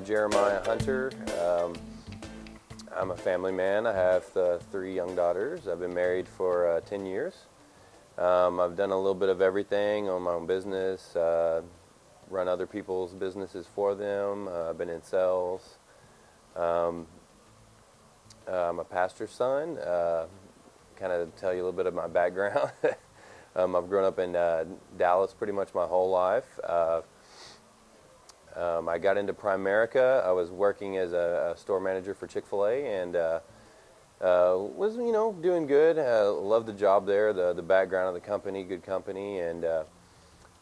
Jeremiah Hunter. I'm a family man. I have 3 young daughters. I've been married for 10 years. I've done a little bit of everything, own my own business, run other people's businesses for them. I've been in sales. I'm a pastor's son. Kind of tell you a little bit of my background. I've grown up in Dallas pretty much my whole life. I got into Primerica. I was working as a store manager for Chick-fil-A and was, doing good. Loved the job there, the background of the company, good company, and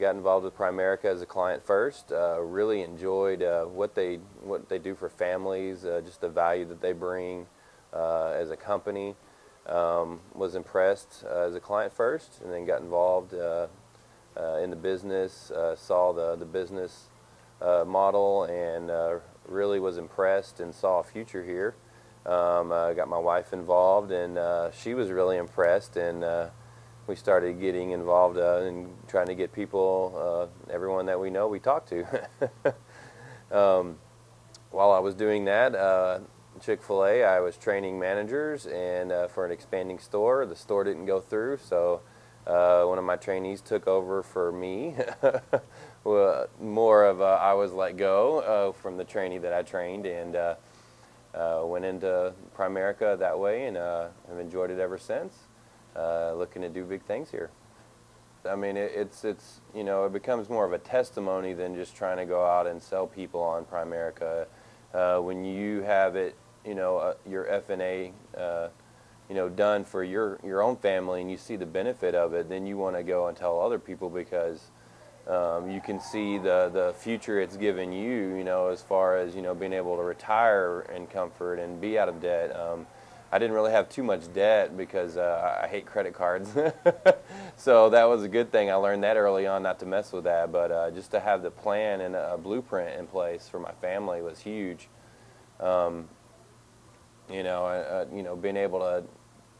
got involved with Primerica as a client first. Really enjoyed what they do for families, just the value that they bring as a company. Was impressed as a client first, and then got involved in the business. Saw the business model and really was impressed and saw a future here. I got my wife involved, and she was really impressed, and we started getting involved in trying to get people, everyone that we know, we talk to. While I was doing that, Chick-fil-A, I was training managers and for an expanding store. The store didn't go through, so one of my trainees took over for me. Well, more of I was let go from the trainee that I trained, and went into Primerica that way, and have enjoyed it ever since. Looking to do big things here. I mean, it becomes more of a testimony than just trying to go out and sell people on Primerica. When you have it, your F&A, done for your own family, and you see the benefit of it, then you want to go and tell other people, because you can see the future it's given you, as far as, being able to retire in comfort and be out of debt. I didn't really have too much debt because I hate credit cards. So that was a good thing. I learned that early on, not to mess with that, but just to have the plan and a blueprint in place for my family was huge. Being able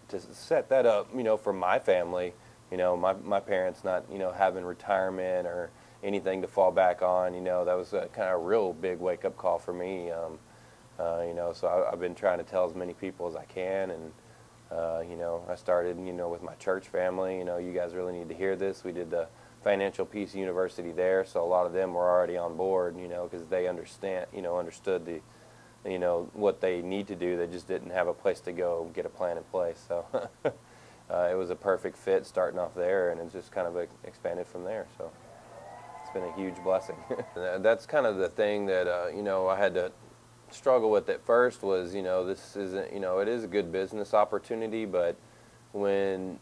to set that up, for my family, my parents not, having retirement or anything to fall back on, that was a kind of real big wake-up call for me. So I've been trying to tell as many people as I can, and I started, with my church family. You guys really need to hear this. We did the Financial Peace University there, so a lot of them were already on board, because they understood the, what they need to do. They just didn't have a place to go get a plan in place. So it was a perfect fit starting off there, and it's just kind of expanded from there. So it's been a huge blessing. That's kind of the thing that I had to struggle with at first was, this isn't, it is a good business opportunity, but when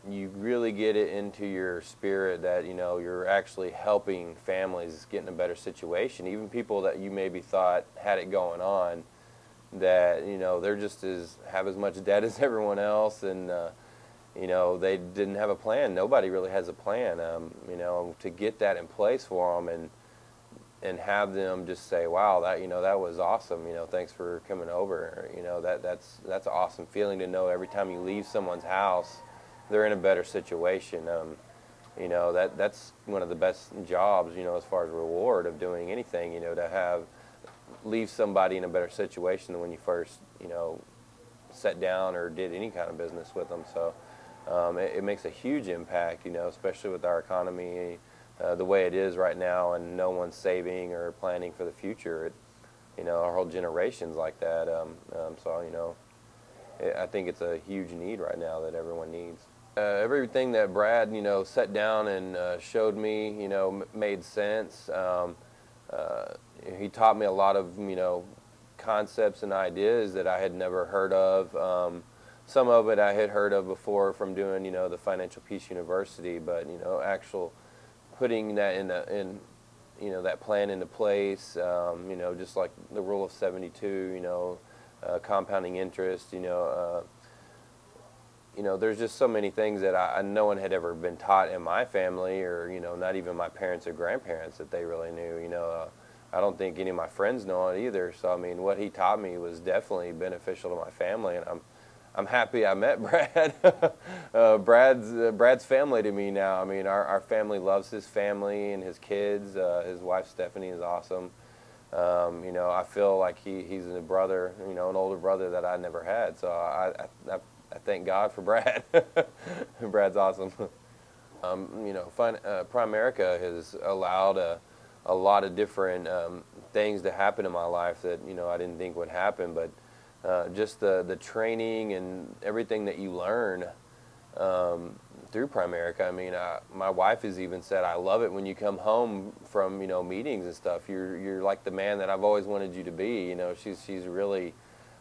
you really get it into your spirit that, you're actually helping families get in a better situation, even people that you maybe thought had it going on, that, they're just have as much debt as everyone else, and, they didn't have a plan. Nobody really has a plan, to get that in place for them, and have them just say, wow, that was awesome, thanks for coming over. That's an awesome feeling to know every time you leave someone's house, they're in a better situation. That's one of the best jobs, as far as reward of doing anything, to leave somebody in a better situation than when you first, sat down or did any kind of business with them. So it makes a huge impact, especially with our economy the way it is right now, and no one's saving or planning for the future. Our whole generation's like that. So, I think it's a huge need right now that everyone needs. Everything that Brad, sat down and showed me, made sense. He taught me a lot of, concepts and ideas that I had never heard of. Some of it I had heard of before from doing, the Financial Peace University, but, actual putting that in that plan into place, just like the rule of 72, compounding interest, there's just so many things that no one had ever been taught in my family, or, not even my parents or grandparents, that they really knew. I don't think any of my friends know it either. So, I mean, what he taught me was definitely beneficial to my family, and I'm happy I met Brad. Brad's family to me now. I mean, our family loves his family and his kids. His wife Stephanie is awesome. I feel like he's a brother, an older brother that I never had. So I thank God for Brad. Brad's awesome. Primerica has allowed a lot of different things to happen in my life that I didn't think would happen, but just the training and everything that you learn through Primerica. I mean, my wife has even said, "I love it when you come home from meetings and stuff. You're like the man that I've always wanted you to be." She's really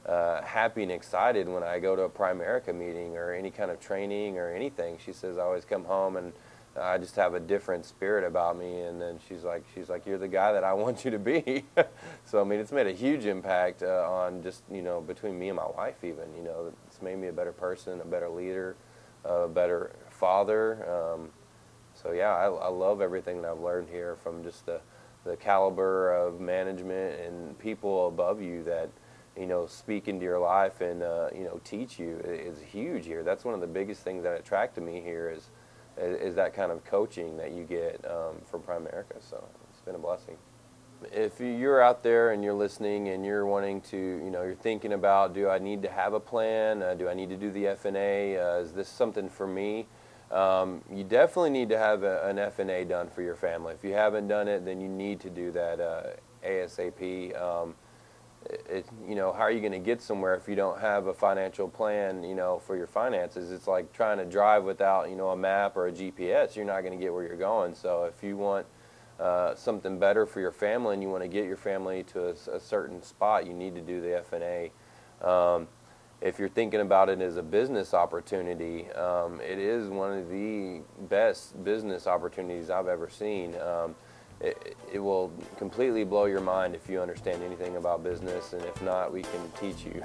happy and excited when I go to a Primerica meeting or any kind of training or anything. She says I always come home and I just have a different spirit about me, and then she's like, "You're the guy that I want you to be." So I mean, it's made a huge impact on just between me and my wife even. It's made me a better person, a better leader, a better father. So yeah, I love everything that I've learned here, from just the caliber of management and people above you that speak into your life and teach you is huge here. That's one of the biggest things that attracted me here is that kind of coaching that you get from Primerica. So it's been a blessing. If you're out there and you're listening and you're wanting to, you're thinking about, do I need to have a plan? Do I need to do the F&A? Is this something for me? You definitely need to have an F&A done for your family. If you haven't done it, then you need to do that ASAP. How are you going to get somewhere if you don't have a financial plan, for your finances? It's like trying to drive without, a map or a GPS. You're not going to get where you're going. So if you want something better for your family and you want to get your family to a certain spot, you need to do the F&A. If you're thinking about it as a business opportunity, it is one of the best business opportunities I've ever seen. It will completely blow your mind if you understand anything about business, and if not, we can teach you.